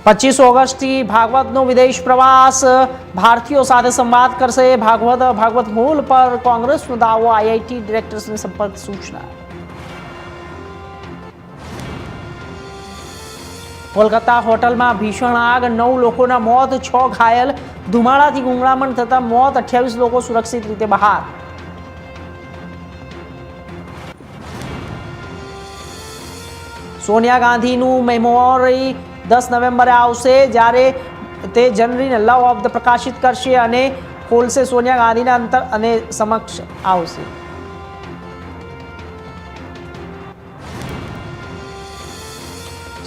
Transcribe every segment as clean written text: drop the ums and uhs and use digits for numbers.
25 ઓગસ્ટથી ભાગવતનો વિદેશ પ્રવાસ, ભારતીયો સાથે સંવાદ કરશે ભાગવત મૂળ પર કોંગ્રેસનો દાવો, આઈઆઈટી ડિરેક્ટર્સને સંપર્ક સૂચના। કોલકાતા હોટલમાં ભીષણ આગ, 9 લોકોના મોત, 6 ઘાયલ, ધુમાડાથી ગુંગળામણ થતા મોત, 28 લોકો સુરક્ષિત રીતે બહાર। સોનિયા ગાંધીનું મેમોરી 10 નવેમ્બરે આવશે, જ્યારે તે જનરલ લવ ઓફ ધ પ્રકાશિત કરશે અને ખોલશે સોનિયા ગાંધીના અંતર અને સમક્ષ આવશે।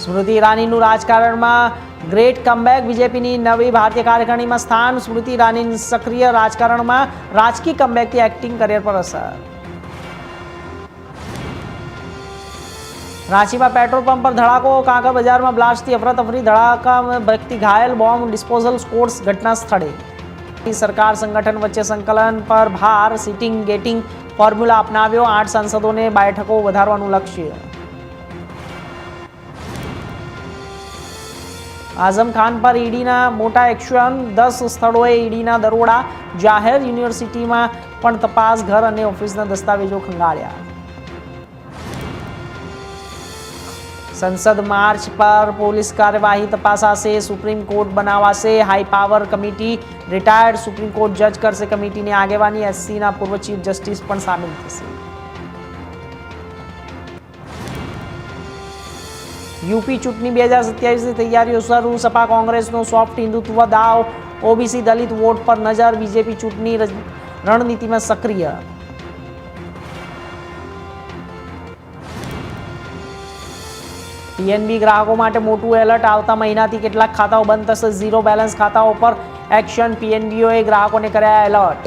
સ્મૃતિ ઈરાનીનું રાજકારણમાં ગ્રેટ કમબેક, બીજેપીની નવી ભારતીય કાર્યકારિણીમાં સ્થાન, સ્મૃતિ ઈરાનીની સક્રિય રાજકારણમાં રાજકીય કમબેકથી એક્ટિંગ કરિયર પર અસર। રાંચીમાં પેટ્રોલ પંપ પર ધડાકો, કાંકર બજારમાં બ્લાસ્ટથી અફરાતફરી, ધડાકામાં વ્યક્તિ ઘાયલ, બોમ્બ ડિસ્પોઝલ સ્કોડ્સ ઘટના સ્થળે। સરકાર સંગઠન વચ્ચે સંકલન પર ભાર, સિટિંગ ગેટિંગ ફોર્મ્યુલા અપનાવ્યો, 8 સાંસદોને બેઠકો વધારવાનું લક્ષ્ય। આઝમ ખાન પર ઈડીના મોટા એક્શન, 10 સ્થળોએ ઈડીના દરોડા જાહેર, યુનિવર્સિટીમાં પણ તપાસ, ઘર અને ઓફિસના દસ્તાવેજો ખંગાળ્યા। સંસદ માર્ચ પર પોલીસ કાર્યવાહી તપાસાશે, સુપ્રીમ કોર્ટ બનાવાશે high power committee, retired supreme court જજ કરશે કમિટીની આગેવાની, એસસીના પૂર્વ ચીફ જસ્ટિસ પણ સામેલ થશે। યુપી ચૂંટણી 2027ની તૈયારીઓ શરૂ, સપા કોંગ્રેસનો સોફ્ટ હિન્દુત્વ દાવ, ઓબીસી દલિત વોટ પર નજર, બીજેપી ચૂંટણી રણનીતિમાં સક્રિય। પીએનબી ગ્રાહકો માટે મોટું એલર્ટ, આવતા મહિનાથી કેટલાક ખાતાઓ બંધ થશે, ઝીરો બેલેન્સ ખાતાઓ પર એક્શન, પીએનબીઓએ ગ્રાહકોને કર્યા એલર્ટ।